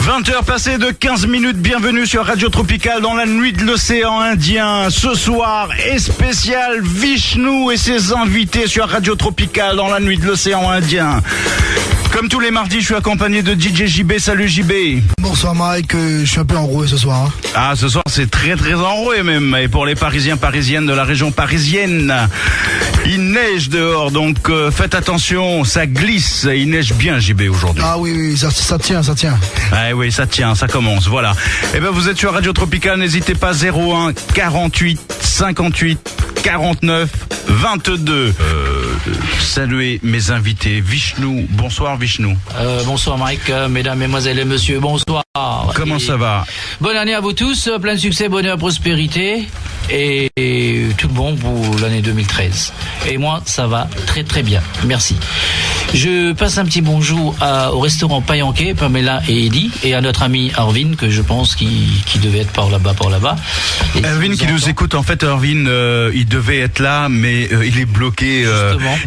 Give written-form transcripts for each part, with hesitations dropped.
20h passées de 15 minutes, bienvenue sur Radio Tropical dans la nuit de l'océan Indien. Ce soir est spécial Vishnu et ses invités sur Radio Tropical dans la nuit de l'océan Indien. Comme tous les mardis, je suis accompagné de DJ JB. Salut JB. Bonsoir Mike, je suis un peu enroué ce soir. Ah, ce soir c'est très enroué même. Et pour les Parisiens, Parisiennes de la région parisienne, il neige dehors, donc faites attention, ça glisse. Il neige bien JB aujourd'hui. Ah oui, ça tient. Ah oui, ça tient, ça commence, voilà. Eh ben vous êtes sur Radio Tropical, n'hésitez pas, 01 48 58 49 22. Saluez mes invités. Vishnu, bonsoir Vishnu. Bonsoir Mike, mesdames, mesdemoiselles et messieurs, bonsoir. Comment ça va? Bonne année à vous tous, plein de succès, bonheur, prospérité et tout bon pour l'année 2013. Et moi, ça va très bien, merci. Je passe un petit bonjour au restaurant Payanquet, Pamela et Eddie, et à notre ami Arvin, que je pense qui devait être par là-bas. Arvin qui nous écoute, en fait, Arvin, il devait être là, mais il est bloqué.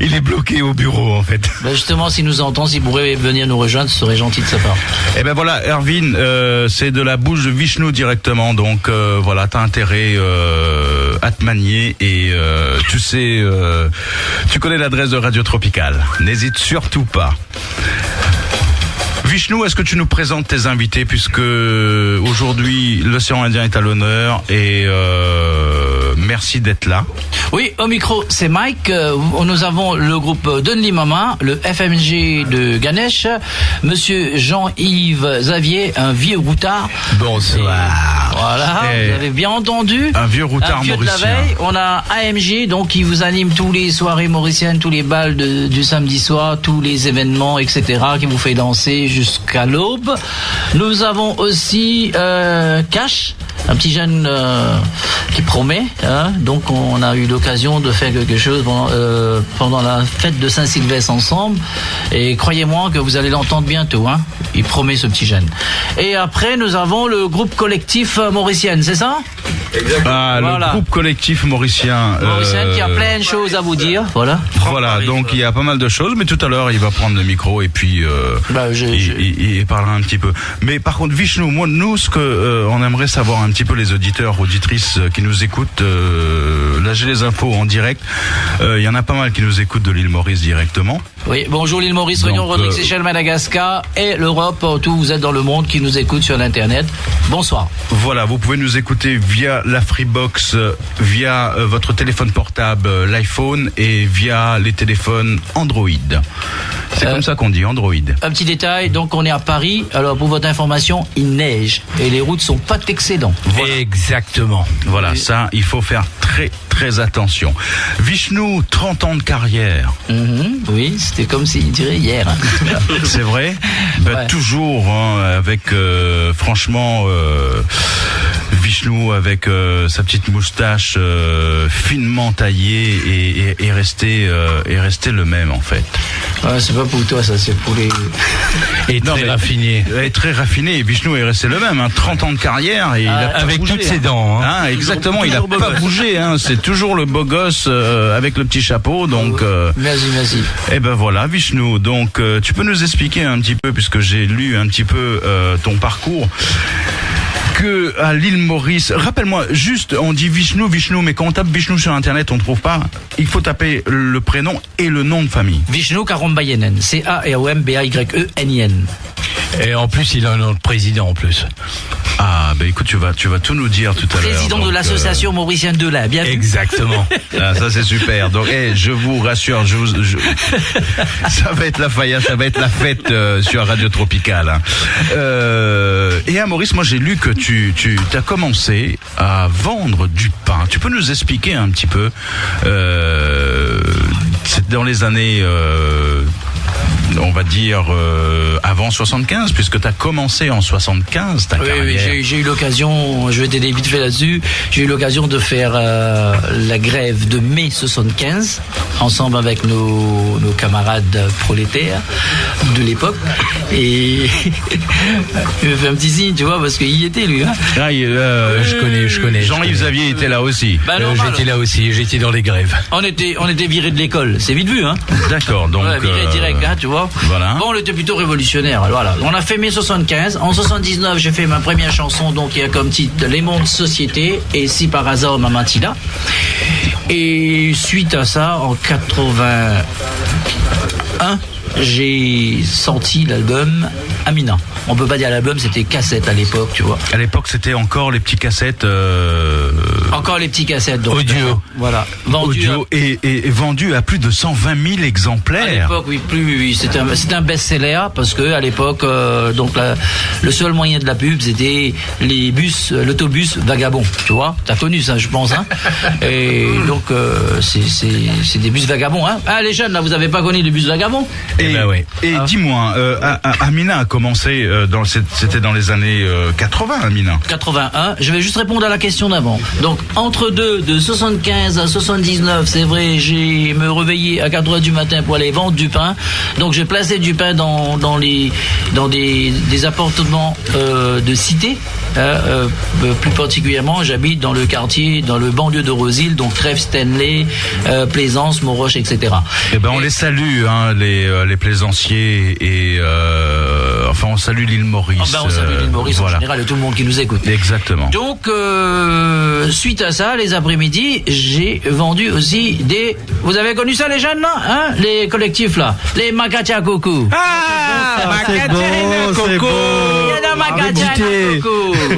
Il est bloqué au bureau, en fait. Ben justement, s'il nous entend, s'il pourrait venir nous rejoindre, ce serait gentil de sa part. Eh ben voilà, Arvin, c'est de la bouche de Vishnu directement, donc voilà, t'as intérêt à te manier et tu sais, tu connais l'adresse de Radio Tropical. N'hésite surtout pas. Vishnu, est-ce que tu nous présentes tes invités, puisque aujourd'hui l'océan Indien est à l'honneur et merci d'être là. Oui, au micro, c'est Mike. Nous avons le groupe Donly Mama, le FMG de Ganesh, monsieur Jean-Yves Xavier, un vieux routard. Bonsoir. Voilà, vous avez bien entendu. Un vieux routard mauricien. De la veille. On a AMG, donc qui vous anime tous les soirées mauriciennes, tous les bals du samedi soir, tous les événements, etc., qui vous fait danser jusqu'à l'aube. Nous avons aussi Cash, un petit jeune qui promet. Donc on a eu l'occasion de faire quelque chose pendant la fête de Saint-Sylvestre ensemble, et croyez-moi que vous allez l'entendre bientôt, il promet, ce petit jeune. Et après nous avons le groupe collectif mauricienne, c'est ça? Exactement. Le groupe collectif mauricien qui a plein de choses à vous dire. Voilà, donc il y a pas mal de choses, mais tout à l'heure il va prendre le micro et puis il parlera un petit peu. Mais par contre Vishnu, moi, nous ce que on aimerait savoir un petit peu, les auditeurs, auditrices qui nous écoutent, là j'ai les infos en direct, il y en a pas mal qui nous écoutent de l'île Maurice directement. Oui, bonjour l'île Maurice, Réunion, Rodrigue, Seychelles, Madagascar et l'Europe, tout vous êtes dans le monde qui nous écoute sur l'internet. Bonsoir. Voilà, vous pouvez nous écouter via la Freebox, via votre téléphone portable, l'iPhone, et via les téléphones Android. C'est comme ça qu'on dit, Android. Un petit détail, donc on est à Paris. Alors pour votre information, il neige et les routes sont pas d'excédent. Voilà. Exactement. Voilà, ça, il faut faire très attention. Vishnu, 30 ans de carrière. Oui, c'était comme s'il dirait hier. C'est vrai. Ouais. Toujours, avec franchement Vishnu avec sa petite moustache finement taillée et resté le même, en fait. Ouais, c'est pas pour toi, ça, c'est pour les... Et très raffiné. Très raffiné. Vishnu est resté le même, 30 ans de carrière, et il a pas avec bougé, toutes ses dents. Exactement, il a pas bougé. C'est toujours le beau gosse avec le petit chapeau. Donc. Merci. Eh ben voilà, Vishnu. Donc, tu peux nous expliquer un petit peu, puisque j'ai lu un petit peu ton parcours. Que à l'île Maurice, rappelle-moi juste, on dit Vishnu, mais quand on tape Vishnu sur internet, on trouve pas. Il faut taper le prénom et le nom de famille. Vishnu Karombayenen, Carombayenin. Et en plus, il a un nom de président en plus. Ah, ben écoute, tu vas tout nous dire tout à l'heure. Président de l'association mauricienne de lait, bien vu. Exactement. Ça c'est super. Donc, je vous rassure, ça va être la faïa, ça va être la fête sur Radio Tropical. Et à Maurice, moi j'ai lu que tu as commencé à vendre du pain. Tu peux nous expliquer un petit peu, c'est dans les années... on va dire avant 75, puisque tu as commencé en 75 ta carrière. Oui, j'ai eu l'occasion, je vais t'aider vite fait là-dessus, j'ai eu l'occasion de faire la grève de mai 75 ensemble avec nos camarades prolétaires de l'époque, et il me fait un petit signe, tu vois, parce qu'il y était lui. Je connais. Jean-Yves Xavier était là aussi. J'étais là aussi, j'étais dans les grèves. On était virés de l'école, c'est vite vu, D'accord, donc viré direct, tu vois. vois. Voilà. Bon, on était plutôt révolutionnaire. Voilà. On a fait mai 75. En 79, j'ai fait ma première chanson, donc il y a comme titre Les Mondes Société et Si par hasard Mamatila. Et suite à ça, en 81, j'ai sorti l'album Amina. On peut pas dire l'album, c'était cassette à l'époque, tu vois. À l'époque, c'était encore les petits cassettes. Encore les petits cassettes. Donc, audio. Voilà. Audio et vendu à plus de 120 000 exemplaires. À l'époque, oui, c'était un best-seller parce que à l'époque, le seul moyen de la pub, c'était l'autobus vagabond. Tu vois, t'as connu ça, je pense. Hein. Et donc, c'est des bus vagabonds. Hein. Ah, les jeunes, là, vous avez pas connu les bus vagabonds? Et dis-moi, Amina a commencé c'était dans les années 80, Amina. 81. Je vais juste répondre à la question d'avant. Donc entre de 75 à 79, c'est vrai, j'ai me réveillé à 4h du matin pour aller vendre du pain. Donc j'ai placé du pain dans des appartements de cité. Plus particulièrement, j'habite dans le quartier, dans le banlieue de Rosil, donc Trèves, Stanley, Plaisance, Montroche, etc. Eh ben on les salue, hein, les plaisanciers et enfin on salue l'île Maurice. On salue l'île Maurice en général et tout le monde qui nous écoute. Exactement. Donc suite à ça, les après-midi, j'ai vendu aussi des. Vous avez connu ça les jeunes là, hein, les collectifs là, les Macatia Coco. C'est bon, c'est bon.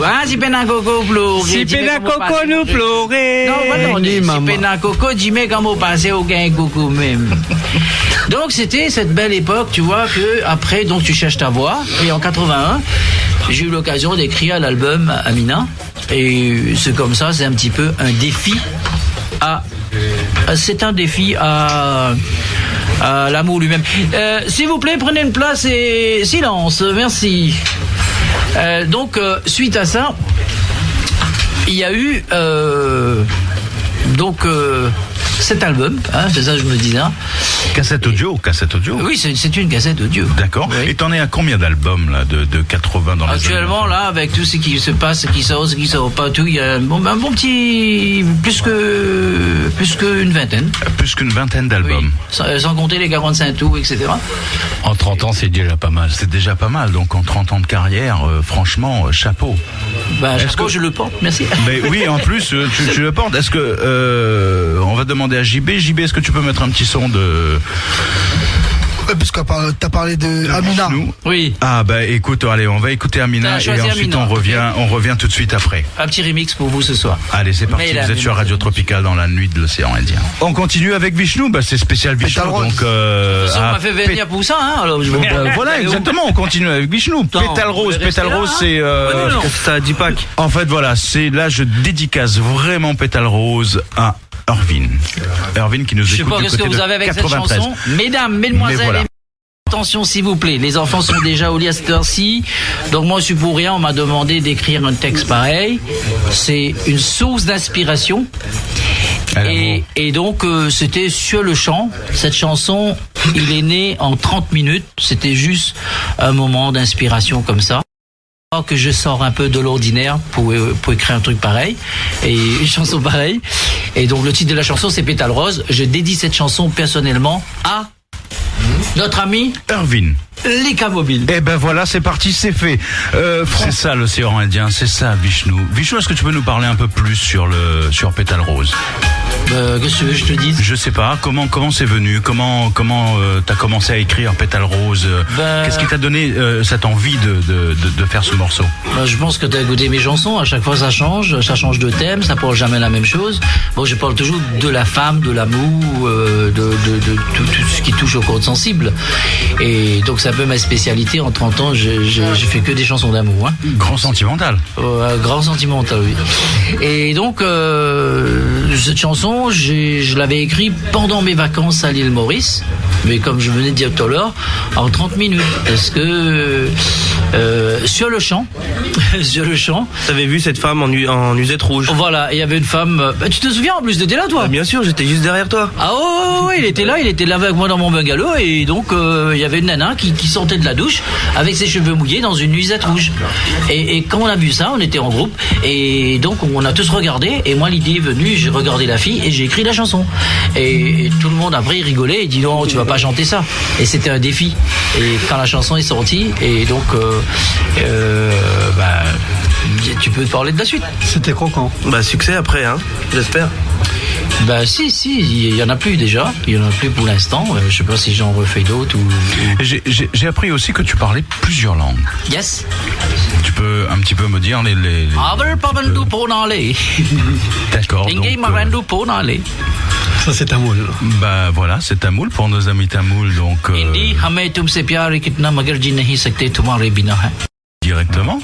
Ah, si pena coco pleurer. Si pena coco nous pleurer. Non, si pena coco, dis-moi comment passer au gain coco même. Donc c'était cette belle époque, tu vois, que après, donc tu cherches ta voix. Et en 81, j'ai eu l'occasion d'écrire l'album Amina. Et c'est comme ça, c'est un petit peu un défi c'est un défi à l'amour lui-même. S'il vous plaît, prenez une place et silence. Merci. Donc, suite à ça, il y a eu cet album, hein, c'est ça que je me disais. Hein. Cassette audio. Oui, c'est une cassette audio. D'accord. Oui. Et t'en es à combien d'albums là de 80 dans les actuellement là, avec tout ce qui se passe, ce qui sort pas, tout, il y a un bon petit plus qu'une vingtaine. Plus qu'une vingtaine d'albums. Oui. Sans compter les 45 tours, etc. En 30 ans, c'est déjà pas mal. C'est déjà pas mal. Donc en 30 ans de carrière, franchement, chapeau. Chapeau, je le porte. Merci. Mais oui, en plus, tu le portes. Est-ce que on va demander à JB, est-ce que tu peux mettre un petit son de... Parce que t'as parlé de Amina. Oui. Ah bah écoute, allez, on va écouter Amina et ensuite Amina. On revient tout de suite après. Un petit remix pour vous ce soir. Allez, c'est parti. Vous êtes sur Radio Tropicale dans la nuit de l'océan Indien. On continue avec Vishnu, c'est spécial Vishnu. Donc ça m'a fait venir pour ça, hein. Alors voilà, exactement. On continue avec Vishnu. Pétale Rose, c'est ça dit Pâques. En fait, voilà, c'est là je dédicace vraiment Pétale Rose à Irvine qui nous écoute. Je sais pas qu'est-ce que vous avez avec 93. Cette chanson. Mesdames, mesdemoiselles, voilà. Attention s'il vous plaît, les enfants sont déjà au lit à cette heure-ci. Donc moi je suis pour rien, on m'a demandé d'écrire un texte pareil. C'est une source d'inspiration. Et donc c'était sur le champ. Cette chanson, il est né en 30 minutes. C'était juste un moment d'inspiration comme ça. Que je sors un peu de l'ordinaire pour écrire un truc pareil et une chanson pareille. Et donc le titre de la chanson c'est Pétale Rose. Je dédie cette chanson personnellement à notre ami Irvine. Lika Mobile. Et ben voilà, c'est parti, c'est fait. C'est ça l'océan Indien, c'est ça Vishnu. Vishnu, est-ce que tu peux nous parler un peu plus sur Pétale Rose? Qu'est-ce que je te dis? Je sais pas, comment c'est venu, comment t'as commencé à écrire Pétale Rose, qu'est-ce qui t'a donné cette envie de faire ce morceau? Je pense que t'as écouté mes chansons, à chaque fois ça change de thème, ça parle jamais la même chose. Bon, je parle toujours de la femme, de l'amour, de tout ce qui touche au corps sensible. Et donc c'est un peu ma spécialité, en 30 ans, je fais que des chansons d'amour. Hein. Grand sentimental. Grand sentimental, oui. Et donc, cette chanson, je l'avais écrite pendant mes vacances à l'île Maurice, mais comme je venais de dire tout à l'heure, en 30 minutes. Est-ce que sur le champ, t'avais vu cette femme en nuisette rouge? Voilà, il y avait une femme. Tu te souviens en plus, t'étais là, toi? Bien sûr, j'étais juste derrière toi. Ah oui, il était là avec moi dans mon bungalow, et donc il y avait une nana qui sortait de la douche avec ses cheveux mouillés dans une nuisette rouge. Et quand on a vu ça, on était en groupe, et donc on a tous regardé, et moi l'idée est venue, j'ai regardé la fille et j'ai écrit la chanson. Et tout le monde après rigolait et dit non, tu vas pas chanter ça. Et c'était un défi. Et quand la chanson est sortie, et donc, tu peux parler de la suite. C'était croquant. Bah, succès après, hein, j'espère. Bah si, il y en a plus déjà. Il y en a plus pour l'instant. Je sais pas si j'en refais d'autres ou... J'ai appris aussi que tu parlais plusieurs langues. Yes. Tu peux un petit peu me dire les... D'accord. Ça c'est tamoul. Bah voilà, c'est tamoul pour nos amis tamouls, donc... Directement.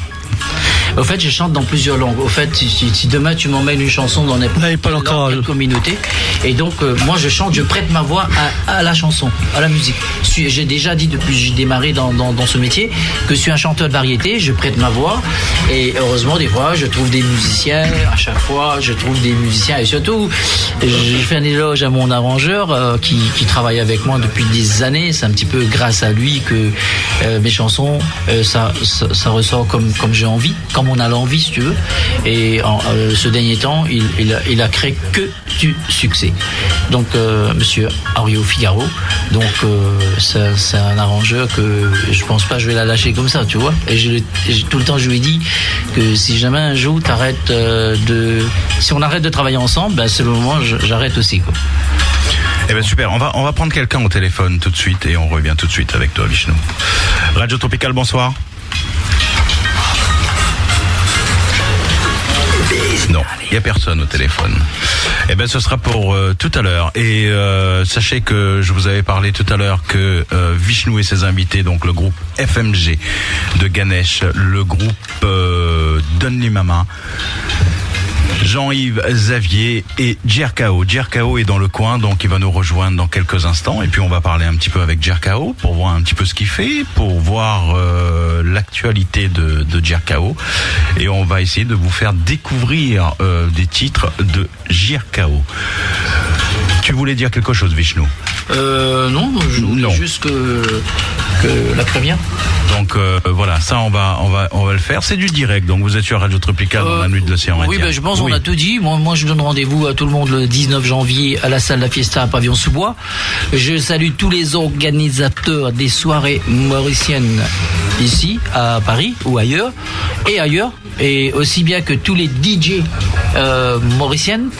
Au fait, je chante dans plusieurs langues. Au fait, si demain tu m'emmènes une chanson dans n'importe quelle communauté, et donc moi je chante, je prête ma voix à la chanson, à la musique. J'ai déjà dit depuis que j'ai démarré dans ce métier que je suis un chanteur de variété, je prête ma voix, et heureusement des fois je trouve des musiciens, à chaque fois je trouve des musiciens, et surtout j'ai fait un éloge à mon arrangeur qui travaille avec moi depuis des années. C'est un petit peu grâce à lui que mes chansons ça ressort comme j'ai envie, comme on a l'envie, si tu veux. Et ce dernier temps, il a créé que du succès. Donc, monsieur Ario Figaro, donc c'est un arrangeur que je pense pas que je vais la lâcher comme ça, tu vois. Et tout le temps, je lui ai dit que si jamais un jour si on arrête de travailler ensemble, ben c'est le moment j'arrête aussi, quoi. Eh ben super, on va prendre quelqu'un au téléphone tout de suite et on revient tout de suite avec toi, Vishnu. Radio Tropical, bonsoir. Non, il n'y a personne au téléphone. Eh ben, ce sera pour tout à l'heure. Et sachez que je vous avais parlé tout à l'heure que Vishnu et ses invités, donc le groupe FMG de Ganesh, le groupe Donne-lui Mama, Jean-Yves Xavier et Djerkao. Djerkao est dans le coin, donc il va nous rejoindre dans quelques instants. Et puis on va parler un petit peu avec Djerkao pour voir un petit peu ce qu'il fait, pour voir l'actualité de Djerkao. Et on va essayer de vous faire découvrir des titres de Djerkao. Tu voulais dire quelque chose, Vishnu? Non, je voulais juste que la première. Donc voilà, ça on va le faire. C'est du direct, donc vous êtes sur Radio Tropical dans la nuit de l'océan Indien. Oui, ben je pense qu'on a tout dit. Moi je donne rendez-vous à tout le monde le 19 janvier à la salle La Fiesta à Pavillon-sous-Bois. Je salue tous les organisateurs des soirées mauriciennes ici à Paris ou ailleurs, et aussi bien que tous les DJ mauriciennes.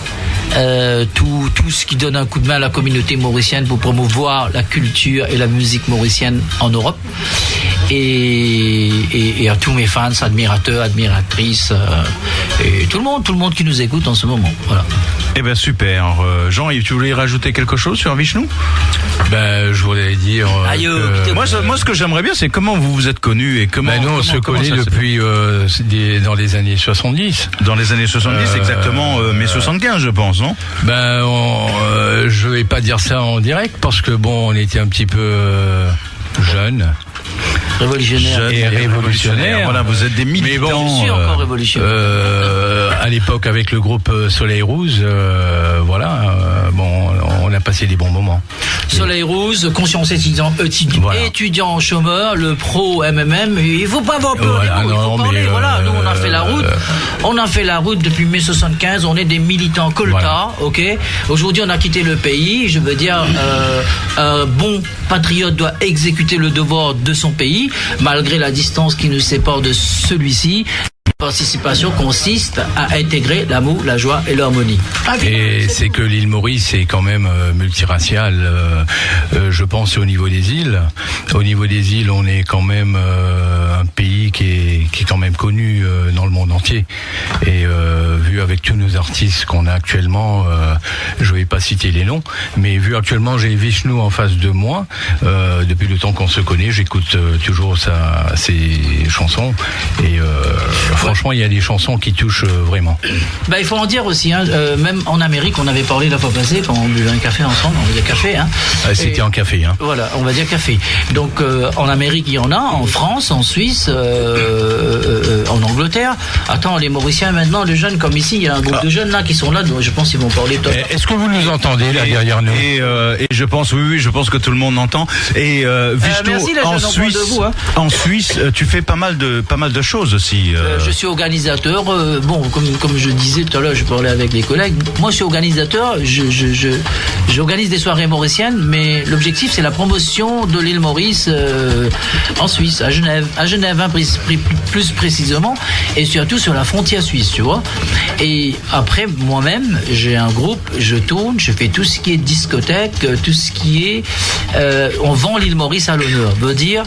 Tout ce qui donne un coup de main à la communauté mauricienne pour promouvoir la culture et la musique mauricienne en Europe, et à tous mes fans, admirateurs, admiratrices, et tout le monde qui nous écoute en ce moment. Voilà. Eh ben super. Jean-Yves, tu voulais rajouter quelque chose sur Vishnu? Ben je voulais dire. Moi, ce que j'aimerais bien, c'est comment vous vous êtes connus et comment. Nous, on se connaît depuis dans les années 70. Dans les années 70, exactement, mai 75, je pense, non? Je vais pas dire ça en direct parce que bon, on était un petit peu jeunes. Révolutionnaire. Voilà, vous êtes des militants. Mais bon, je suis encore révolutionnaire. À l'époque, avec le groupe Soleil Rouge, on a passé des bons moments. Soleil Rouge, conscience étudiant chômeur, le pro MMM. Il faut pas avoir peur. Nous, on a fait la route. On a fait la route depuis mai 75. On est des militants colta, ok. Aujourd'hui, on a quitté le pays. Je veux dire, un bon patriote doit exécuter le devoir de son pays, malgré la distance qui nous sépare de celui-ci. La participation consiste à intégrer l'amour, la joie et l'harmonie. Et c'est que l'île Maurice est quand même multiraciale, je pense, au niveau des îles. Au niveau des îles, on est quand même un pays qui est quand même connu dans le monde entier. Et vu avec tous nos artistes qu'on a actuellement, je vais pas citer les noms, mais vu actuellement j'ai Vishnu en face de moi, depuis le temps qu'on se connaît, j'écoute toujours ses chansons, et franchement, il y a des chansons qui touchent vraiment. Il faut en dire aussi, même en Amérique, on avait parlé la fois passée quand on buvait un café ensemble, on va dire café. C'était en café. Voilà, on va dire café. Donc en Amérique, il y en a, en France, en Suisse, en Angleterre. Attends, les Mauriciens maintenant, les jeunes comme ici, il y a un groupe de jeunes là qui sont là, donc je pense qu'ils vont parler. Est-ce que vous nous entendez là derrière nous? Et je pense, oui, je pense que tout le monde entend. Et Vishnu, en Suisse, tu fais pas mal de choses aussi. Je suis organisateur. Comme je disais tout à l'heure, je parlais avec les collègues. Moi, je suis organisateur. J'organise des soirées mauriciennes, mais l'objectif, c'est la promotion de l'île Maurice en Suisse, à Genève, plus précisément, et surtout sur la frontière suisse, tu vois. Et après, moi-même, j'ai un groupe, je tourne, je fais tout ce qui est discothèque, tout ce qui est, on vend l'île Maurice à l'honneur, veut dire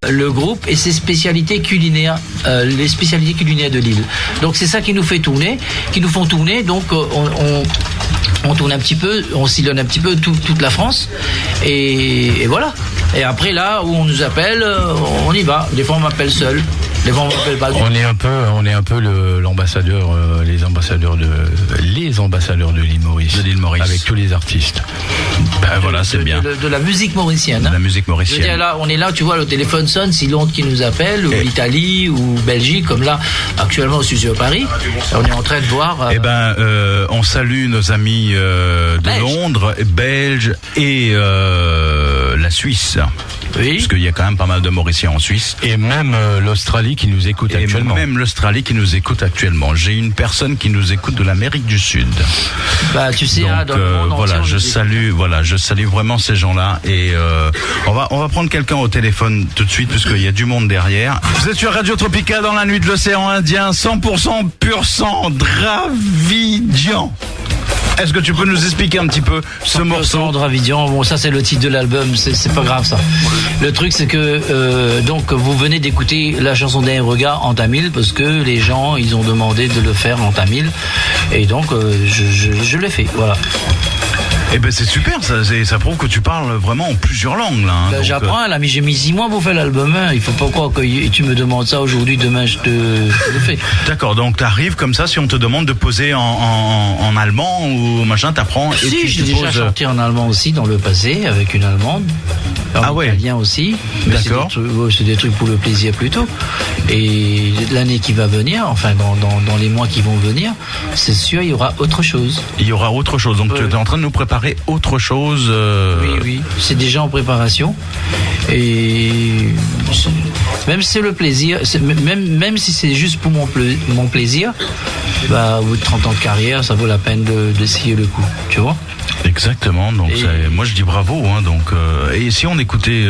le groupe et ses spécialités culinaires, les spécialités culinaires de l'île. Donc c'est ça qui nous font tourner. Donc on tourne un petit peu, on sillonne un petit peu toute la France, et voilà. Et après là où on nous appelle, on y va. Des fois on m'appelle seul. Des fois on m'appelle pas. On est un peu l'ambassadeur, les ambassadeurs de l'île Maurice. De l'île Maurice. Avec tous les artistes. Ben voilà, c'est bien. De la musique mauricienne. De la musique mauricienne. Je veux dire, là, on est là, tu vois, le téléphone sonne, si Londres qui nous appelle, ou l'Italie, ou Belgique, comme là, actuellement au studio Paris. On est en train de voir. On salue nos amis de Londres, Belges et la Suisse. Oui. Parce qu'il y a quand même pas mal de Mauriciens en Suisse. Et même l'Australie qui nous écoute actuellement. J'ai une personne qui nous écoute de l'Amérique du Sud. Bah, tu sais, donc, je salue vraiment ces gens-là. Et on va prendre quelqu'un au téléphone tout de suite, puisqu'il y a du monde derrière. Vous êtes sur Radio Tropica dans la nuit de l'océan Indien, 100% pur sang Dravidian. Est-ce que tu peux nous expliquer un petit peu ce morceau? Dravidian, bon, ça c'est le titre de l'album, c'est pas grave ça. Le truc c'est que donc vous venez d'écouter la chanson d'un regard en tamil, parce que les gens ils ont demandé de le faire en tamil, et donc je l'ai fait, voilà. Eh ben c'est super, ça prouve que tu parles vraiment en plusieurs langues là. Hein, j'apprends là, mais j'ai mis 6 mois pour faire l'album. Hein. Il faut pas croire que tu me demandes ça aujourd'hui, demain je le fais. D'accord, donc t'arrives comme ça, si on te demande de poser en allemand ou machin, t'apprends. Si, j'ai déjà chanté en allemand aussi dans le passé avec une allemande. En italien aussi. Mais d'accord. C'est des trucs pour le plaisir plutôt. Et l'année qui va venir, enfin dans les mois qui vont venir, c'est sûr il y aura autre chose. Il y aura autre chose. Donc tu es en train de nous préparer autre chose. Oui, c'est déjà en préparation. Et même si c'est le plaisir, même si c'est juste pour mon plaisir, bah, au bout de 30 ans de carrière, ça vaut la peine d'essayer le coup, tu vois. Exactement, donc moi je dis bravo. Hein, donc, et si on écoutait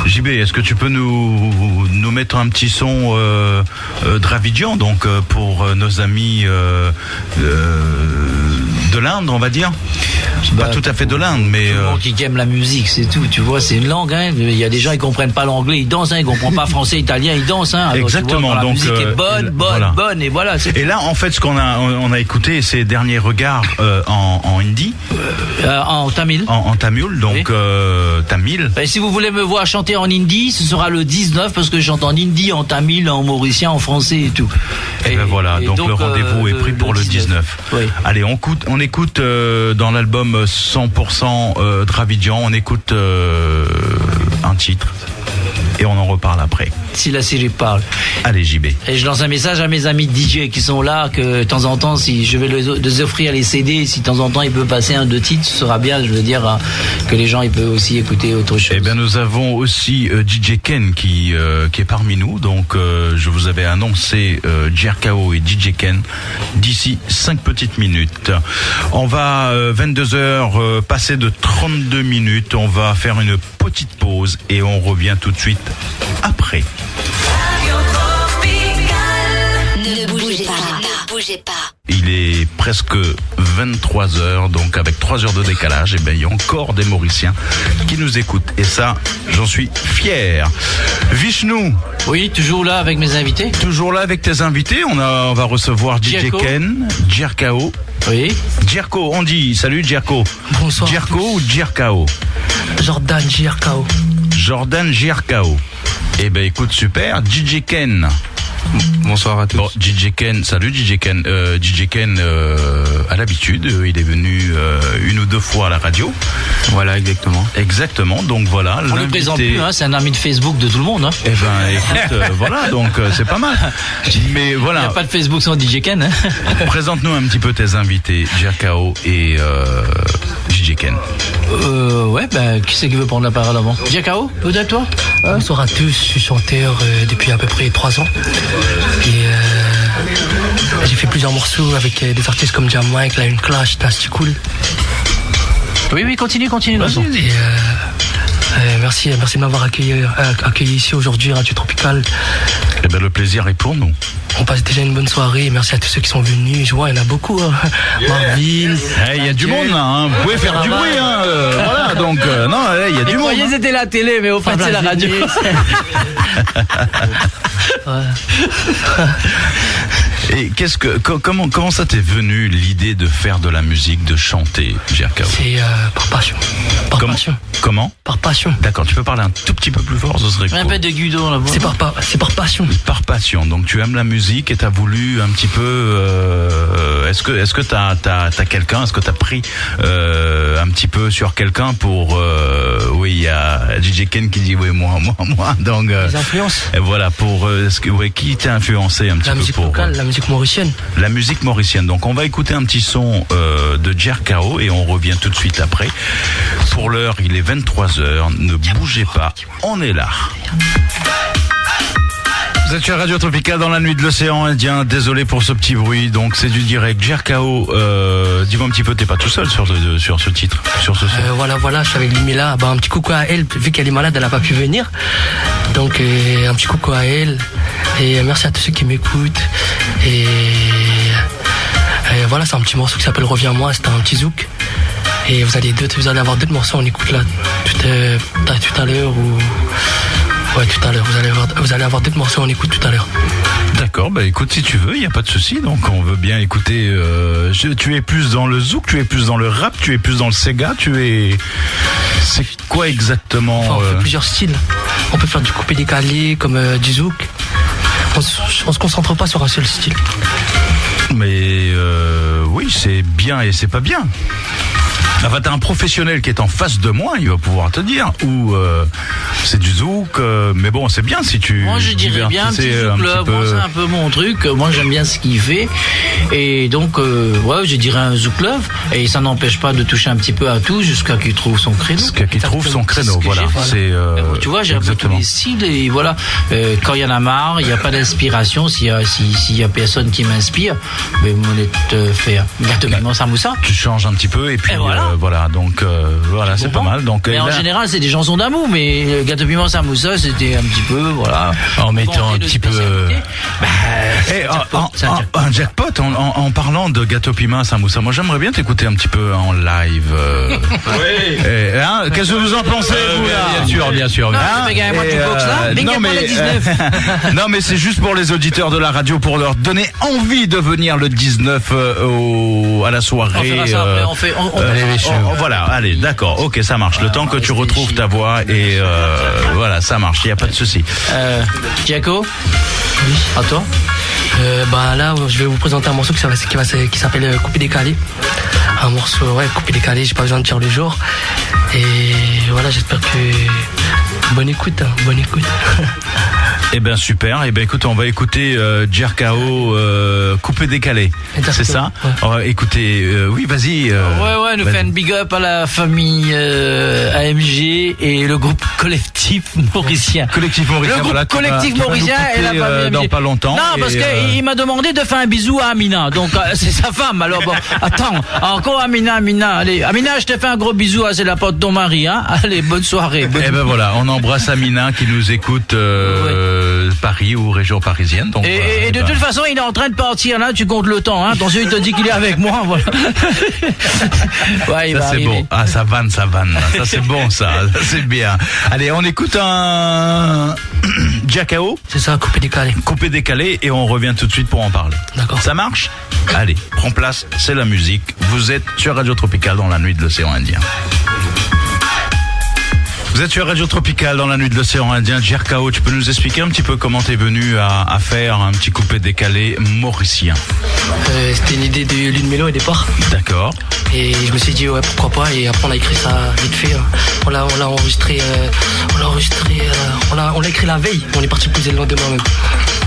JB, est-ce que tu peux nous mettre un petit son Dravidian, donc pour nos amis de l'Inde, on va dire? Pas tout à fait de l'Inde, mais... Tout le monde qui aime la musique, c'est tout, tu vois, c'est une langue, hein. Il y a des gens qui comprennent pas l'anglais, ils dansent, hein, ils comprennent pas français, italien, ils dansent, hein. Alors, exactement, tu vois, donc... La musique est bonne, et voilà. Et là, en fait, ce qu'on a écouté, ces derniers regards en hindi. En tamil. En tamil, donc tamil. Et si vous voulez me voir chanter en hindi, ce sera le 19, parce que je chante en hindi, en tamil, en mauricien, en français et tout. Et ben voilà, donc le rendez-vous est pris pour le 19. Oui. Allez, on écoute dans l'album 100% Dravidian, on écoute un titre et on en reparle après. Si la série parle. Allez, JB. Et je lance un message à mes amis DJ qui sont là, que de temps en temps, si je vais les offrir les CD, si de temps en temps il peut passer 1-2 titres, ce sera bien, je veux dire, que les gens ils peuvent aussi écouter autre chose. Eh bien, nous avons aussi DJ Ken qui est parmi nous, donc je vous avais annoncé Jerkao et DJ Ken d'ici 5 petites minutes. On va 22h passer de 32 minutes, on va faire une petite pause et on revient tout de suite après. Ne bougez pas. Il est presque 23h, donc avec 3 heures de décalage, et bien il y a encore des Mauriciens qui nous écoutent. Et ça, j'en suis fier. Vishnu. Oui, toujours là avec mes invités. Toujours là avec tes invités. On va recevoir DJ Ken, Jerkao. Oui. Jerko, on dit salut Jerko. Bonsoir. Jerko ou Jerkao? Jordan Jerkao. Jordan Jerkao. Eh ben écoute, super. DJ Ken. Bonsoir à tous. Bon, DJ Ken, salut DJ Ken. DJ Ken, à l'habitude, il est venu une ou deux fois à la radio. Voilà, exactement. Exactement, donc voilà. On ne le présente plus, hein, c'est un ami de Facebook de tout le monde. Hein. Eh ben, écoute, voilà, donc c'est pas mal. Mais voilà. Il n'y a pas de Facebook sans DJ Ken. Hein. Présente-nous un petit peu tes invités, Jerkao et DJ Ken. Ouais, ben, qui c'est qui veut prendre la parole avant? Jerkao, peut-être toi? Bonsoir à tous, je suis chanteur depuis à peu près 3 ans. Et j'ai fait plusieurs morceaux avec des artistes comme Jam Mike, Lion Clash, Nasty Cool. Oui, continue. Et merci de m'avoir accueilli ici aujourd'hui à Radio Tropical. Eh ben, le plaisir est pour nous. On passe déjà une bonne soirée. Merci à tous ceux qui sont venus. Je vois, il y en a beaucoup. Hein. Marvin. Il y a du monde là. Hein. Vous pouvez faire du bruit. Hein. Voilà, donc non, il y a du monde. Vous c'était la télé, mais au fait c'est la radio. Et comment ça t'est venu l'idée de faire de la musique, de chanter, Jerkao? C'est par passion. Comment? Par passion. D'accord, tu peux parler un tout petit peu plus fort, ce serait cool. Un peu de Guido là-bas. C'est par passion. Par passion. Donc tu aimes la musique et t'as voulu un petit peu. Est-ce que t'as quelqu'un? Est-ce que t'as pris un petit peu sur quelqu'un pour? Oui, il y a DJ Ken qui dit oui moi. Donc. Les influences. Et voilà pour qui t'a influencé un petit peu pour la musique mauricienne. La musique mauricienne. Donc on va écouter un petit son de Jerkao et on revient tout de suite après. Pour l'heure, il est 23h. Ne bougez pas, on est là. Vous êtes sur Radio Tropical dans la nuit de l'océan Indien. Désolé pour ce petit bruit. Donc c'est du direct. Jerkao, dis-moi un petit peu, t'es pas tout seul sur ce titre, sur ce son. Voilà, je suis avec Lumila. Un petit coucou à elle, vu qu'elle est malade, elle n'a pas pu venir. Donc un petit coucou à elle. Et merci à tous ceux qui m'écoutent. Et voilà, c'est un petit morceau qui s'appelle Reviens-moi. C'était un petit zouk. Et vous allez avoir d'autres morceaux. On écoute là tout à l'heure ou. Ouais, tout à l'heure. Vous allez avoir d'autres morceaux, on écoute tout à l'heure. D'accord, bah écoute, si tu veux, il n'y a pas de souci. Donc on veut bien écouter. Tu es plus dans le zouk, tu es plus dans le rap, tu es plus dans le Sega, c'est quoi exactement? Enfin, on fait plusieurs styles. On peut faire du coupé décalé, comme du zouk. On se concentre pas sur un seul style. Mais oui, c'est bien et c'est pas bien. Enfin, t'as un professionnel qui est en face de moi, il va pouvoir te dire. Ou c'est du zouk, mais bon, c'est bien si tu. Moi, je dirais bien un petit zouk club. Moi, c'est un peu mon truc. Moi, j'aime bien ce qu'il fait, et donc, ouais, je dirais un zouk club. Et ça n'empêche pas de toucher un petit peu à tout jusqu'à qu'il trouve son créneau. Jusqu'à qu'il trouve son créneau, voilà. C'est. Tu vois, j'ai un peu tous les styles et voilà. Quand il y en a marre, il n'y a pas d'inspiration. S'il y a personne qui m'inspire, mais on fait gâteau piment samoussa. Tu changes un petit peu et puis. Voilà, donc voilà, c'est pas mal. Donc, mais en général, c'est des chansons d'amour, mais Gâteau Piment Samoussa, c'était un petit peu, voilà. En mettant un petit peu. Un jackpot, en parlant de Gâteau Piment Samoussa, moi j'aimerais bien t'écouter un petit peu en live. Oui. Qu'est-ce que vous en pensez, vous là? Bien sûr. Non, mais c'est juste pour les auditeurs de la radio, pour leur donner envie de venir le 19 à la soirée. On fera ça après, voilà, allez, d'accord, ok, ça marche. Le temps que tu retrouves ta voix et voilà, ça marche, il n'y a pas de souci. Jaco, oui. À toi. Là, je vais vous présenter un morceau qui s'appelle Coupé décalé. Un morceau, coupé décalé, j'ai pas besoin de dire le jour. Et voilà, j'espère que. Bonne écoute. Eh ben super, écoute, on va écouter Jerkao coupé décalé. C'est ça? Ouais. On va écouter, oui, vas-y. Nous fait un big up à la famille AMG et le groupe collectif mauricien. Le groupe collectif mauricien et la famille AMG. Dans pas longtemps. Non, parce qu'il m'a demandé de faire un bisou à Amina. Donc c'est sa femme. Alors bon, attends, encore Amina. Allez, Amina, je te fais un gros bisou. C'est la pote de ton mari. Hein. Allez, bonne soirée. Et ben voilà, on embrasse Amina qui nous écoute. Paris ou région parisienne. Donc, et de toute façon, il est en train de partir là, tu comptes le temps. Hein. Attention, il te dit qu'il est avec moi. Voilà. Ouais, ça c'est bon. Ah, ça vanne. Ça c'est bon, ça c'est bien. Allez, on écoute un Jerkao. C'est ça, coupé décalé et on revient tout de suite pour en parler. D'accord. Ça marche? Allez, prends place, c'est la musique. Vous êtes sur Radio Tropical dans la nuit de l'océan Indien. Vous êtes sur Radio Tropicale dans la nuit de l'océan Indien. Jerkao, tu peux nous expliquer un petit peu comment t'es venu à faire un petit coupé décalé mauricien? C'était une idée de Lune Mélo au départ. D'accord. Et je me suis dit ouais pourquoi pas, et après on a écrit ça vite fait. On l'a enregistré, on l'a écrit la veille. On est parti poser le lendemain même.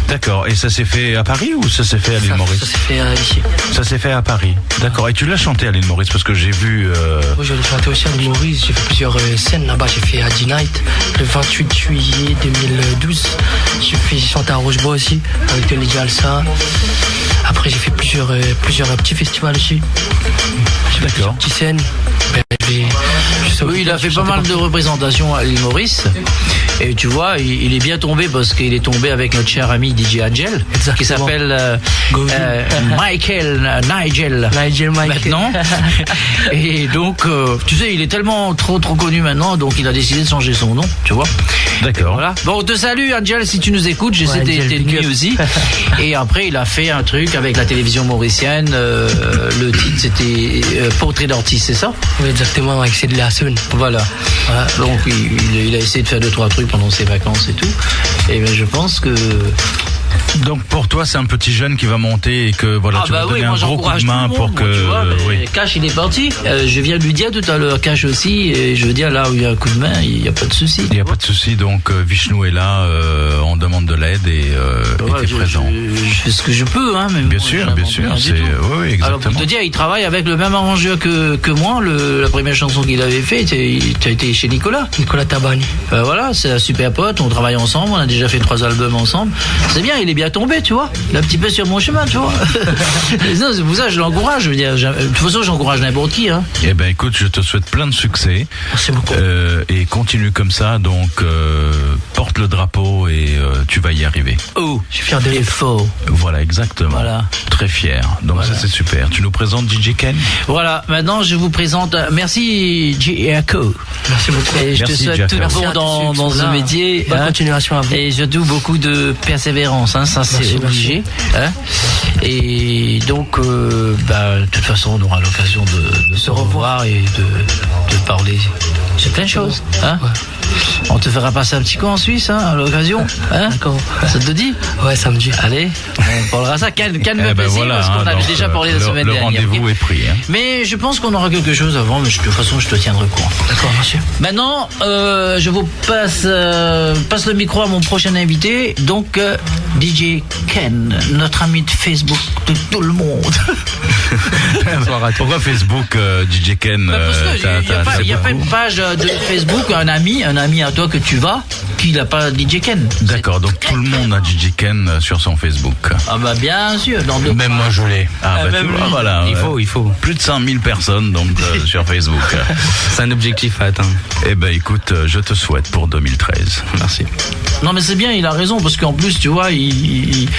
D'accord. Et ça s'est fait à Paris ou ça s'est fait à l'île Maurice? Ça s'est fait ici. Ça s'est fait à Paris. D'accord. Et tu l'as chanté à l'île Maurice parce que j'ai vu. Oui, je l'ai chanté aussi à l'île Maurice. J'ai fait plusieurs scènes là-bas. J'ai fait à D-Night le 28 juillet 2012. J'ai chanté à Rochebois aussi avec Tony Jalsa. Après j'ai fait plusieurs petits festivals aussi. J'ai fait plusieurs petites scènes. Oui, il a fait pas mal de représentations à l'île Maurice. Et tu vois, il est bien tombé parce qu'il est tombé avec notre cher ami DJ Angel, qui s'appelle Nigel maintenant. Et donc, tu sais, il est tellement trop connu maintenant, donc il a décidé de changer son nom, tu vois. D'accord. Voilà. Bon, on te salue Angel si tu nous écoutes. J'essaie d'être nuit aussi. Et après, il a fait un truc avec la télévision mauricienne. Le titre, c'était Portrait d'artiste, c'est ça? Oui, exactement, avec Cédric Lasson. Voilà. Donc, il a essayé de faire 2-3 trucs pendant ses vacances et tout. Et ben, je pense que... Donc pour toi c'est un petit jeune qui va monter et que voilà tu vas donner un gros coup de main pour que tu vois, Cash il est parti. Je viens de lui dire tout à l'heure Cash aussi, et je veux dire là où il y a un coup de main il n'y a pas de souci. Il n'y a pas de souci, donc Vishnu est là, on demande de l'aide et est présent. Je fais ce que je peux mais bien sûr, c'est oui exactement. Alors pour te dire il travaille avec le même arrangeur que moi. La première chanson qu'il avait fait tu as été chez Nicolas Tabani. Voilà, c'est un super pote, on travaille ensemble, on a déjà fait 3 albums ensemble. C'est bien, il est bien tombé, tu vois. Il est un petit peu sur mon chemin, tu vois. Non, c'est pour ça que je l'encourage. Je veux dire, de toute façon, j'encourage n'importe qui. Eh ben, écoute, je te souhaite plein de succès. Merci beaucoup. Et continue comme ça. Donc, porte le drapeau et tu vas y arriver. Oh, je suis fier de fort. Voilà, exactement. Voilà. Très fier. Donc voilà. Ça, c'est super. Tu nous présentes DJ Ken. Voilà. Maintenant, je vous présente. Merci, Jerkao. Merci beaucoup. Et je te souhaite tout bon dans ce métier. Bonne continuation à vous. Et surtout beaucoup de persévérance. Ça c'est obligé. Et donc, de toute façon, on aura l'occasion de se revoir et de parler sur plein de choses. Ouais. On te fera passer un petit coup en Suisse à l'occasion. D'accord. Ça te dit? Ouais, samedi. Allez, on parlera ça. Calme-toi parce qu'on avait déjà parlé la semaine dernière. Le rendez-vous est pris. Mais je pense qu'on aura quelque chose avant, mais de toute façon, je te tiendrai au courant. D'accord, monsieur. Maintenant, je vous passe le micro à mon prochain invité, donc DJ Ken, notre ami de Facebook de tout le monde. Pourquoi Facebook, DJ Ken? Il n'y a pas une page de Facebook, un ami à toi que tu vas, qui n'a pas DJ Ken. D'accord, donc tout le monde a DJ Ken sur son Facebook. Ah bah bien sûr. Même moi je l'ai. Voilà. Il faut. Plus de 100 000 personnes donc sur Facebook. C'est un objectif à atteindre. Eh ben écoute, je te souhaite pour 2013. Merci. Non mais c'est bien, il a raison, parce qu'en plus tu vois, il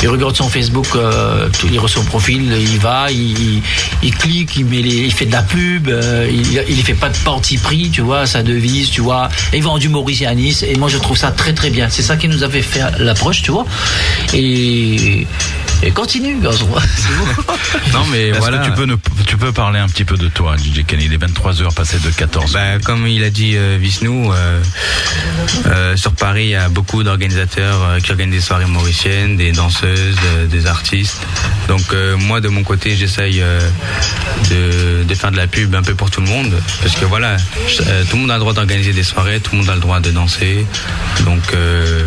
regarde son Facebook, il reçoit son profil, il va, il clique, il fait de la pub, il fait pas de parti pris, tu vois, sa devise, tu vois, il vend du mauricianisme, et moi je trouve ça très très bien. C'est ça qui nous avait fait l'approche, tu vois, et continue, garçon. C'est bon. Non mais voilà. Que tu peux parler un petit peu de toi, DJ Ken. Il est 23h passé de 14. Comme il a dit Vishnu, sur Paris il y a beaucoup d'organisateurs qui organisent des soirées mauriciennes, des danseuses, des artistes. Donc moi de mon côté j'essaye de faire de la pub un peu pour tout le monde, parce que voilà, tout le monde a le droit d'organiser des soirées, tout le monde a le droit de danser. Donc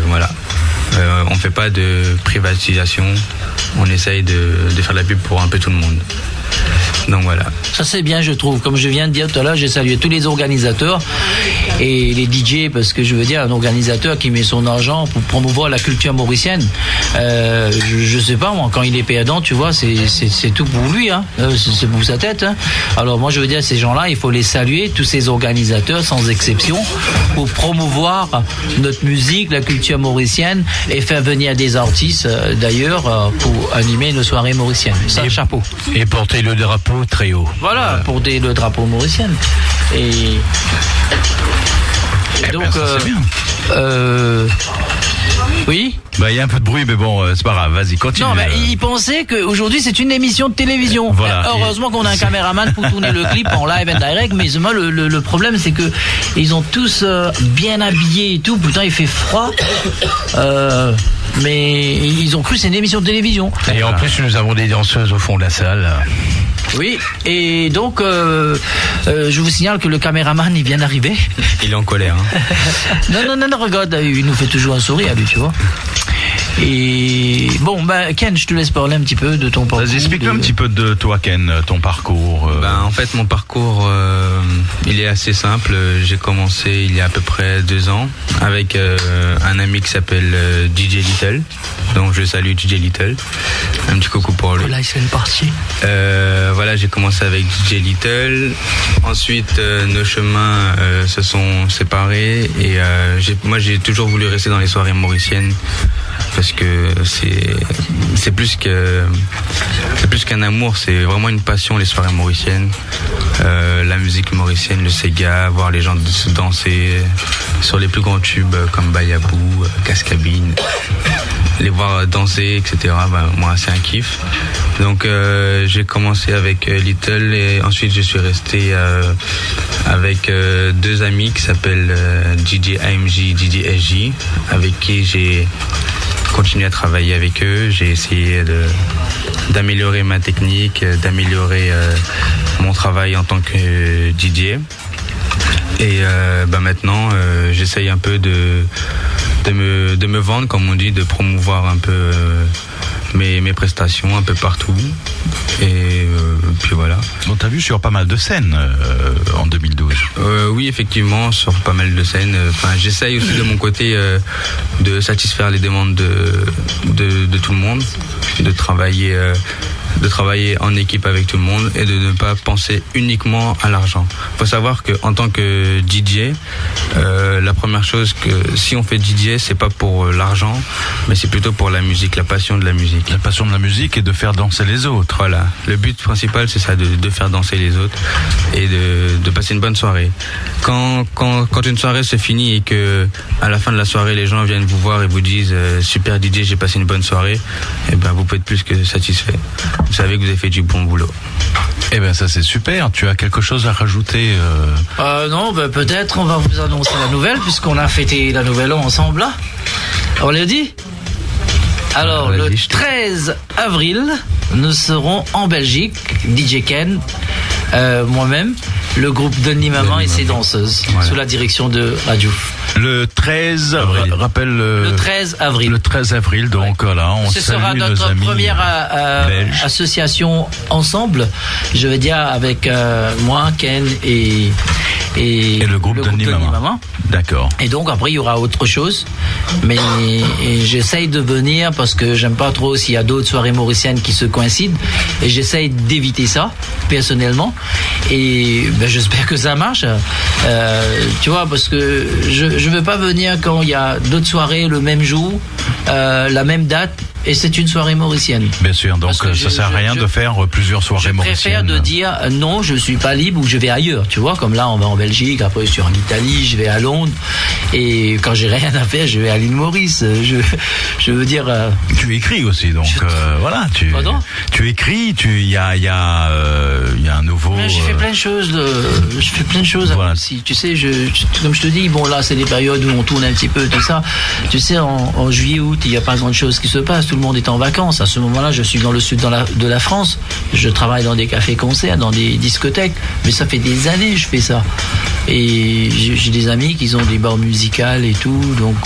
voilà. On fait pas de privatisation, on essaye de faire de la pub pour un peu tout le monde. Donc voilà. Ça c'est bien, je trouve. Comme je viens de dire tout à l'heure, j'ai salué tous les organisateurs et les DJ, parce que je veux dire, un organisateur qui met son argent pour promouvoir la culture mauricienne, je sais pas moi, quand il est perdant, tu vois, c'est tout pour lui, c'est pour sa tête. Alors moi je veux dire, ces gens-là, il faut les saluer, tous ces organisateurs sans exception, pour promouvoir notre musique, la culture mauricienne, et faire venir des artistes d'ailleurs pour animer nos soirées mauriciennes. Ça, chapeau. Et porter le drapeau très haut. Voilà, porter le drapeau mauricien. Et donc, c'est bien. Oui. Bah, il y a un peu de bruit, mais bon, c'est pas grave. Vas-y, continue. Non, mais il pensait qu'aujourd'hui c'est une émission de télévision. Voilà. Heureusement qu'on a un caméraman pour tourner le clip en live and direct. Mais moi, le problème, c'est que ils ont tous bien habillés et tout. Putain, il fait froid. Mais ils ont cru que c'est une émission de télévision. Et en plus, nous avons des danseuses au fond de la salle. Oui, et donc je vous signale que le caméraman il vient d'arriver. Il est en colère. Hein. Non, regarde, il nous fait toujours un sourire, lui, tu vois. Et bon, Ken, je te laisse parler un petit peu de ton parcours. Vas-y, explique-nous un petit peu de toi, Ken, ton parcours. En fait, mon parcours, il est assez simple. J'ai commencé il y a à peu près 2 ans avec un ami qui s'appelle DJ Little. Donc je salue DJ Little. Un petit coucou pour lui. Voilà, c'est une partie. Voilà, j'ai commencé avec DJ Little. Ensuite, nos chemins se sont séparés et moi j'ai toujours voulu rester dans les soirées mauriciennes parce que c'est plus qu'un amour, c'est vraiment une passion, les soirées mauriciennes. La musique mauricienne, le Sega, voir les gens se danser sur les plus grands tubes comme Bayabou, Cascabine, les voir danser, etc. Moi, c'est un kiff. Donc j'ai commencé avec Little et ensuite je suis resté avec 2 amis qui s'appellent DJ AMJ, DJ SJ, avec qui j'ai continué à travailler avec eux. J'ai essayé d'améliorer ma technique, d'améliorer mon travail en tant que DJ. Et maintenant, j'essaye un peu de me vendre, comme on dit, de promouvoir un peu mes prestations un peu partout. Et puis voilà. On t'a vu sur pas mal de scènes en 2012. Oui, effectivement, sur pas mal de scènes. J'essaye aussi de mon côté de satisfaire les demandes de tout le monde, de travailler en équipe avec tout le monde et de ne pas penser uniquement à l'argent. Il faut savoir qu'en tant que DJ, la première chose que si on fait DJ, c'est pas pour l'argent, mais c'est plutôt pour la musique, la passion de la musique. La passion de la musique et de faire danser les autres. Voilà. Le but principal, c'est ça, de faire danser les autres et de passer une bonne soirée. Quand une soirée se finit et que à la fin de la soirée, les gens viennent vous voir et vous disent super DJ, j'ai passé une bonne soirée, et vous pouvez être plus que satisfait. Vous savez que vous avez fait du bon boulot. Eh bien, ça c'est super. Tu as quelque chose à rajouter Non, peut-être on va vous annoncer la nouvelle puisqu'on a fêté la Nouvelle An ensemble là. On l'a dit. Alors, le 13 avril, nous serons en Belgique, DJ Ken, moi-même, le groupe Denis Maman et ses danseuses, sous la direction de Radio. Le 13 avril. Rappelle le 13 avril. Le 13 avril, donc voilà, on ce salue sera notre première association ensemble, je veux dire, avec moi, Ken et le groupe Denis Maman. D'accord. Et donc après il y aura autre chose, mais j'essaye de venir parce que j'aime pas trop s'il y a d'autres soirées mauriciennes qui se coïncident et j'essaye d'éviter ça personnellement et j'espère que ça marche. Tu vois, parce que je veux pas venir quand il y a d'autres soirées le même jour, la même date. Et c'est une soirée mauricienne. Bien sûr, donc ça sert à rien de faire plusieurs soirées mauriciennes. Je préfère de dire non, je suis pas libre ou je vais ailleurs. Tu vois, comme là, on va en Belgique, après je suis en Italie, je vais à Londres. Et quand j'ai rien à faire, je vais à l'île Maurice. Je veux dire. Tu écris aussi, donc voilà. Tu écris, il y a un nouveau. Mais j'ai fait plein de choses. Je fais plein de choses. Voilà. Si tu sais, comme je te dis, bon là, c'est des périodes où on tourne un petit peu tout ça. Tu sais, en juillet, août, il y a pas grand chose qui se passe. Tout le monde est en vacances. À ce moment-là, je suis dans le sud de la France. Je travaille dans des cafés-concerts, dans des discothèques. Mais ça fait des années que je fais ça. Et j'ai des amis qui ont des bars musicales et tout. Donc,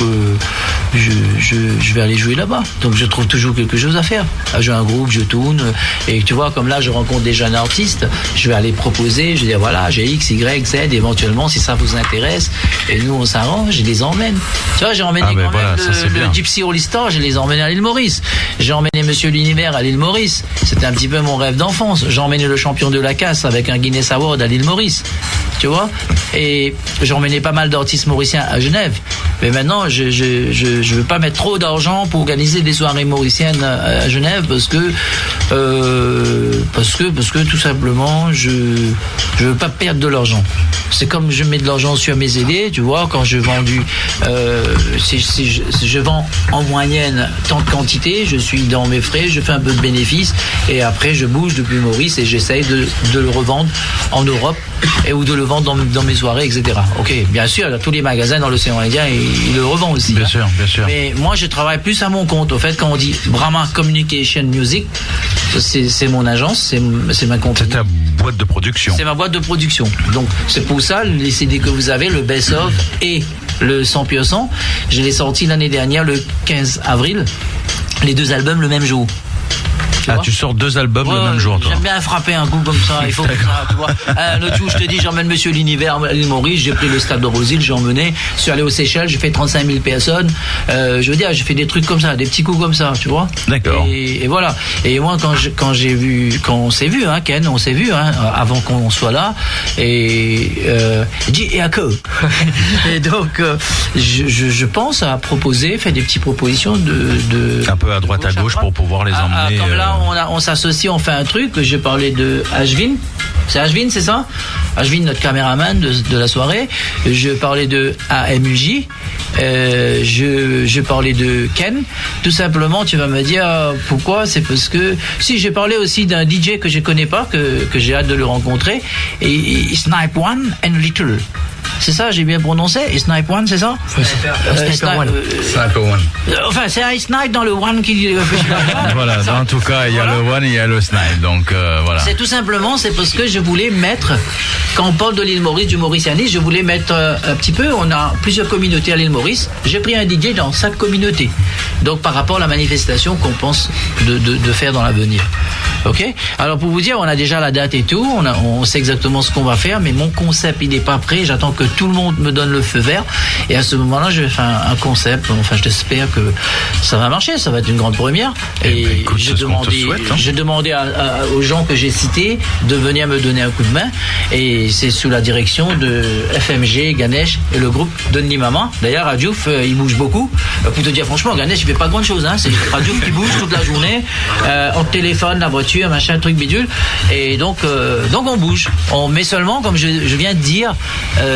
je vais aller jouer là-bas. Donc, je trouve toujours quelque chose à faire. J'ai un groupe, je tourne. Et tu vois, comme là, je rencontre des jeunes artistes. Je vais aller proposer. Je vais dire, voilà, j'ai X, Y, Z. Éventuellement, si ça vous intéresse. Et nous, on s'arrange. Je les emmène. Tu vois, j'ai emmené quand même le Gypsy All Star. Je les emmène à l'île Maurice. J'ai emmené Monsieur l'Univers à l'île Maurice. C'était un petit peu mon rêve d'enfance. J'ai emmené le champion de la casse avec un Guinness Award à l'île Maurice. Tu vois? Et j'ai emmené pas mal d'artistes mauriciens à Genève. Mais maintenant, je veux pas mettre trop d'argent pour organiser des soirées mauriciennes à Genève parce que parce que tout simplement, je veux pas perdre de l'argent. C'est comme je mets de l'argent sur mes CD, tu vois, quand je vends si je vends en moyenne tant de quantité, je suis dans mes frais, je fais un peu de bénéfice et après je bouge depuis Maurice et j'essaye de le revendre en Europe ou de le vendre dans mes soirées, etc. Ok, bien sûr, tous les magasins dans l'océan Indien, ils le revendent aussi. Bien sûr, bien sûr. Mais moi, je travaille plus à mon compte. Au fait, quand on dit Brahma Communication Music, c'est mon agence, c'est ma compagnie. C'est ta boîte de production. C'est ma boîte de production. Donc, c'est pour ça, les CD que vous avez, le Best Of et le 100%, je l'ai sorti l'année dernière, le 15 avril, les 2 albums le même jour. Tu sors 2 albums le même jour, toi. J'aime bien frapper un coup comme ça. Il faut que ça, tu vois. L'autre jour, je te dis, j'emmène Monsieur l'Univers à l'île Maurice. J'ai pris le stade de Rosil, j'ai emmené. Je suis allé aux Seychelles, j'ai fait 35 000 personnes. Je veux dire, j'ai fait des trucs comme ça, des petits coups comme ça, tu vois. D'accord. Et voilà. Et moi, quand on s'est vu, hein, Ken, on s'est vu, hein, avant qu'on soit là. Et et donc, je pense à proposer, faire des petites propositions de un peu à droite à gauche pour pouvoir les emmener. Comme là, on s'associe, on fait un truc. J'ai parlé de Ashvin. C'est Ashvin, c'est ça? Ashvin, notre caméraman de la soirée. Je parlais de AMJ. Je parlais de Ken. Tout simplement, tu vas me dire pourquoi? C'est parce que si j'ai parlé aussi d'un DJ que je connais pas, que j'ai hâte de le rencontrer. Et Snipe One and Little. C'est ça, j'ai bien prononcé? Et Snipe One, c'est ça? Sniper One. Enfin, c'est un Snipe dans le One qui... Voilà, en tout cas, il y a le One et il y a le Snipe, donc voilà. C'est tout simplement, c'est parce que je voulais mettre, quand on parle de l'île Maurice, du mauricianisme, je voulais mettre un petit peu, on a plusieurs communautés à l'île Maurice, j'ai pris un DJ dans chaque communauté. Donc par rapport à la manifestation qu'on pense de faire dans l'avenir. Ok? Alors pour vous dire, on a déjà la date et tout, on sait exactement ce qu'on va faire, mais mon concept, il n'est pas prêt, j'attends que tout le monde me donne le feu vert, et à ce moment-là, je vais faire un concept, enfin j'espère que ça va marcher, ça va être une grande première. Et écoute, j'ai demandé aux gens que j'ai cités de venir me donner un coup de main, et c'est sous la direction de FMG, Ganesh et le groupe de Nimama. D'ailleurs, Radiouf, il bouge beaucoup. Pour te dire franchement, Ganesh, il fait pas grand chose, hein. C'est Radiouf qui bouge toute la journée, en téléphone, la voiture, machin, truc bidule. Et donc on bouge. Mais seulement, comme je viens de dire,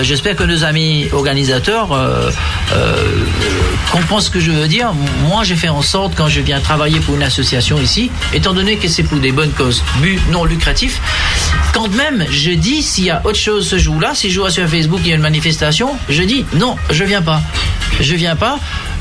j'espère que nos amis organisateurs comprennent ce que je veux dire. Moi, j'ai fait en sorte, quand je viens travailler pour une association ici, étant donné que c'est pour des bonnes causes, but non lucratif, quand même, je dis, s'il y a autre chose ce jour-là, si je vois sur Facebook, il y a une manifestation, je dis, non, je viens pas. Je viens pas.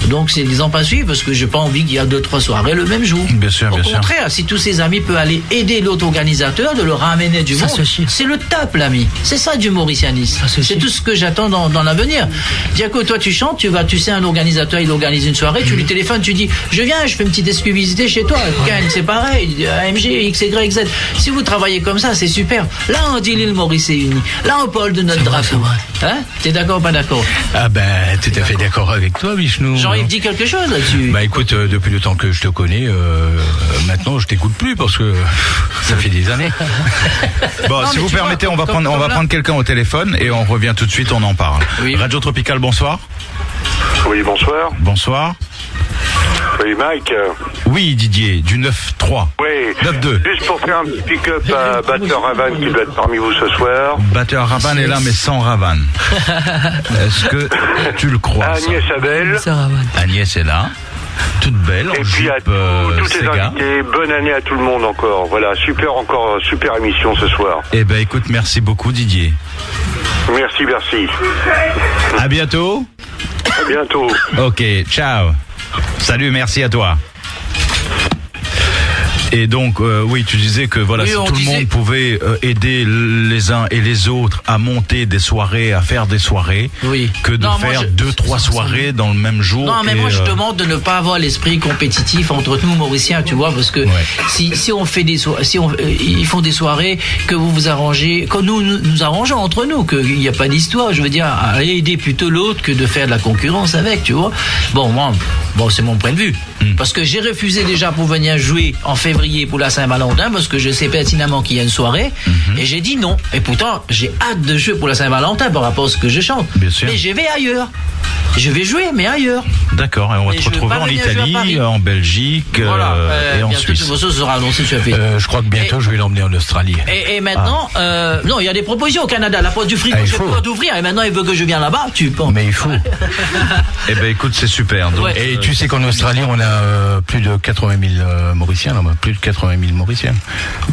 Donc c'est l'exemple à suivre, parce que j'ai pas envie qu'il y ait 2-3 soirées le même jour. Bien sûr, Au contraire, si tous ses amis peuvent aller aider l'autre organisateur, de le ramener du monde, c'est le top, l'ami. C'est ça du mauricianisme. C'est tout ce que j'attends dans l'avenir. Diaco, toi tu chantes, tu sais, un organisateur, il organise une soirée, tu lui téléphones, tu dis, je viens, je fais une petite exclusivité chez toi. Ken, c'est pareil, AMG, X, Y, Z. Si vous travaillez comme ça, c'est super. Là, on dit l'île Maurice est unie. Là, on parle de notre drapeau. Hein? T'es d'accord ou pas d'accord? Ah ben, tout à fait d'accord avec toi, Vishnu. Jean-Yves dit quelque chose là-dessus. Bah écoute, depuis le temps que je te connais, maintenant je t'écoute plus parce que ça fait des années. Bon, si vous permettez, on va prendre quelqu'un au téléphone et on revient tout de suite, on en parle. Oui. Radio Tropical, bonsoir. Oui, bonsoir. Bonsoir. Oui, Mike. Oui, Didier, du 9-3. Oui. 9-2. Juste pour faire un petit pick-up à Batteur Ravan qui doit être parmi vous ce soir. Batteur Ravan est là, mais sans Ravan. Est-ce que tu le crois? Agnès Abel. Agnès est là. Toute belle. Et puis à tous les invités, bonne année à tout le monde encore. Voilà, super émission ce soir. Eh ben écoute, merci beaucoup Didier. Merci. À bientôt. À bientôt. Ok, ciao. Salut, merci à toi. Et donc, oui, tu disais que voilà, oui, si tout le monde pouvait aider les uns et les autres à monter des soirées, à faire des soirées, oui. Que de faire 2-3 soirées dans le même jour. Non, mais moi je demande de ne pas avoir l'esprit compétitif entre nous Mauriciens, tu vois, parce que si on fait des soirées, ils font des soirées que vous arrangez, que nous arrangeons entre nous, qu'il n'y a pas d'histoire. Je veux dire, aller aider plutôt l'autre que de faire de la concurrence avec, tu vois. Bon, moi, c'est mon point de vue, parce que j'ai refusé déjà pour venir jouer en février pour la Saint-Valentin parce que je sais pertinemment qu'il y a une soirée et j'ai dit non. Et pourtant, j'ai hâte de jouer pour la Saint-Valentin par rapport à ce que je chante. Bien sûr. Mais je vais ailleurs. je vais jouer, mais ailleurs. D'accord, et on va te retrouver en Italie, en Belgique et en Suisse. Bientôt, ce sera annoncé sur Facebook. Je crois que bientôt, je vais l'emmener en Australie. Et maintenant, non, il y a des propositions au Canada. La porte du frigo, je peux t'ouvrir. Et maintenant, il veut que je vienne là-bas. Tu penses? Mais il faut. Eh ben, écoute, c'est super. Donc, et tu sais qu'en Australie, on a plus de 80 000 Mauriciens. Là, plus de 80 000 Mauriciens.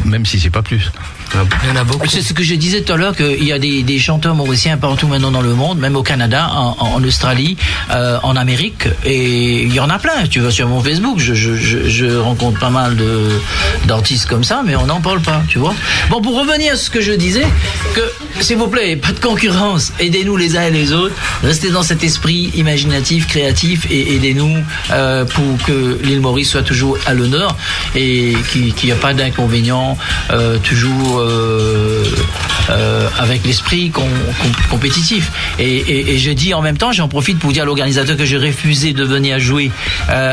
Même si c'est pas plus. Il y en a beaucoup. C'est ce que je disais tout à l'heure, qu'il y a des chanteurs mauriciens partout maintenant dans le monde, même au Canada, en Australie, en Amérique, et il y en a plein. Tu vas sur mon Facebook, je rencontre pas mal d'artistes comme ça, mais on n'en parle pas, tu vois. Bon, pour revenir à ce que je disais, que s'il vous plaît, pas de concurrence, aidez-nous les uns et les autres, restez dans cet esprit imaginatif, créatif, et aidez-nous pour que l'île Maurice soit toujours à l'honneur et qu'il n'y a pas d'inconvénients, toujours avec l'esprit compétitif. Et je dis en même temps, j'en profite pour dire à l'organisateur que j'ai refusé de venir jouer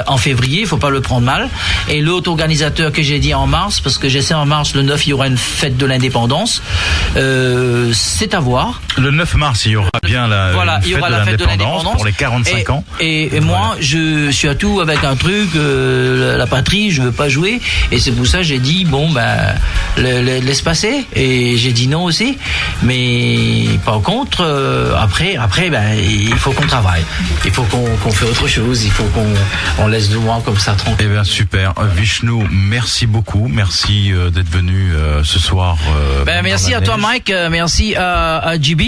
en février, il faut pas le prendre mal. Et l'autre organisateur que j'ai dit en mars, parce que j'essaie en mars, le 9, il y aura une fête de l'indépendance. C'est à voir. Le 9 mars, il y aura bien la fête de l'indépendance pour les 45 ans. Et moi, je suis à tout avec un truc, la patrie, je veux pas jouer. Et c'est pour ça que j'ai dit, bon, laisse passer. Et j'ai dit non aussi. Mais par contre, après, il faut qu'on travaille. Il faut qu'on fait autre chose. Il faut qu'on laisse le mois comme ça tranquille. Eh bien, super. Vishnu, merci beaucoup. Merci d'être venu ce soir. Merci à toi, Mike. Merci à JB.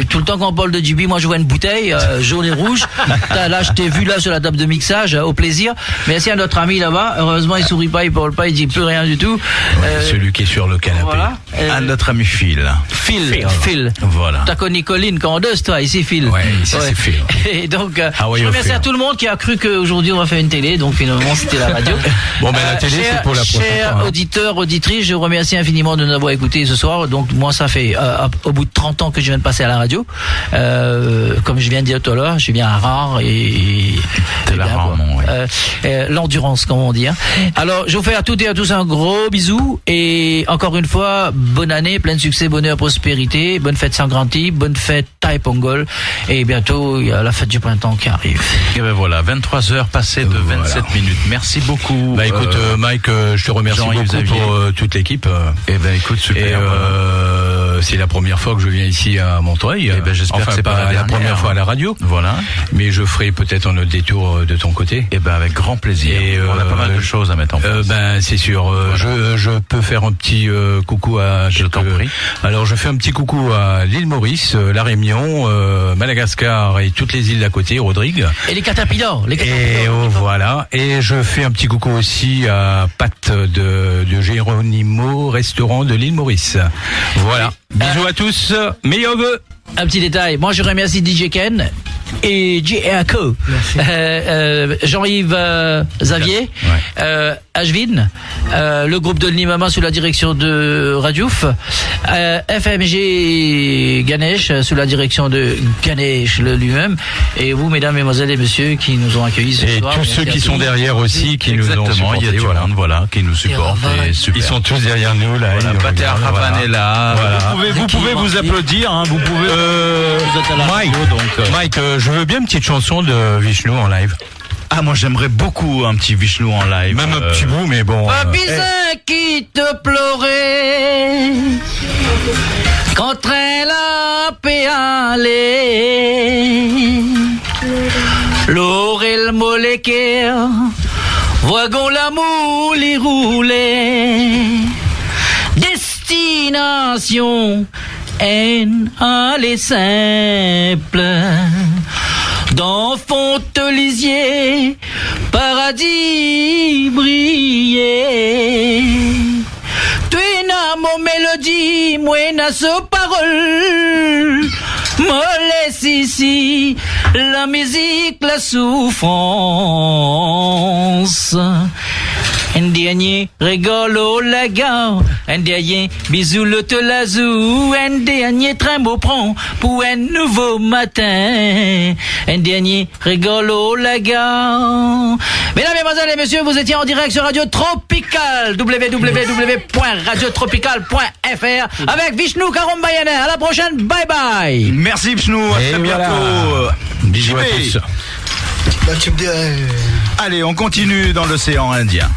Tout le temps qu'on parle de JB, moi je vois une bouteille jaune et rouge. Là, je t'ai vu là sur la table de mixage. Au plaisir. Merci à notre ami là-bas. Heureusement, il sourit pas, il parle pas, il dit plus rien du tout. Celui qui est sur le canapé. Voilà. À notre ami Phil. Phil. Voilà. T'as connu Colline Candeuse, toi, ici Phil. Ouais, ici c'est Phil. Et donc, je remercie à tout le monde qui a cru qu'aujourd'hui on va faire une télé. Donc finalement, c'était la radio. La télé, c'est pour la prochaine fois. Chers auditeurs, auditrices, je vous remercie infiniment de nous avoir écoutés ce soir. Donc moi, ça fait au bout de 30 ans que je viens de passer à la radio. Comme je viens de dire tout à l'heure, je viens à rare et l'endurance, comme on dit. Alors, je vous fais à toutes et à tous un gros bisou et encore une fois, bonne année, plein de succès, bonheur, prospérité, bonne fête Sangranti, bonne fête Thai Pongol, et bientôt il y a la fête du printemps qui arrive. Et ben voilà, 23h passées de 27 minutes. Merci beaucoup. Écoute, Mike, je te remercie beaucoup pour toute l'équipe. Et écoute, super. C'est la première fois que je viens ici à Montreuil. J'espère que c'est pas la première fois à la radio. Voilà. Mais je ferai peut-être un autre détour de ton côté. Et avec grand plaisir. On a pas mal de choses à mettre en place. C'est sûr. Voilà. Je peux faire un petit coucou à Je t'en prie. Alors je fais un petit coucou à l'île Maurice, la Réunion, Madagascar et toutes les îles d'à côté, Rodrigue. Et les Catapillars. Et voilà. Et je fais un petit coucou aussi à Pat de Geronimo Restaurant de l'île Maurice. Voilà. Bisous à tous. Meilleurs vœux. Un petit détail. Moi, je remercie DJ Ken et J.A.Co. Jean-Yves Xavier, Ashvin, le groupe de Nimama sous la direction de Radiouf, FMG Ganesh sous la direction de Ganesh lui-même, et vous, mesdames, mesdemoiselles et messieurs, qui nous ont accueillis ce soir. Et tous ceux qui sont derrière aussi, qui nous ont supportés. Il y a voilà, qui nous supportent. Ils sont tous derrière nous, là. Pater Ravan est là. Vous pouvez vous applaudir, vous pouvez. Vous êtes à la radio, donc. Mike, je veux bien une petite chanson de Vishnu en live. Ah, moi j'aimerais beaucoup un petit Vishnu en live. Même un petit bout, mais bon. Bizarre qui te pleurait quand elle a péalé l'or et le molécaire voyons l'amour les rouler destination haine aller simple dans Fontelisier, paradis brillé. Tu n'as mon mélodie, moi n'a ce parole. Me laisse ici la musique, la souffrance. Un dernier rigolo la gare, un dernier bisou le telazou, un dernier train au prend pour un nouveau matin, un dernier rigolo la gare. Mesdames, mesdemoiselles et messieurs, vous étiez en direct sur Radio Tropical, www.radiotropical.fr avec Vishnu Karombayane. À la prochaine, bye bye. Merci Vishnu, à très bientôt. Bisous à tous. Bah, tu me dis, Allez, on continue dans l'océan Indien.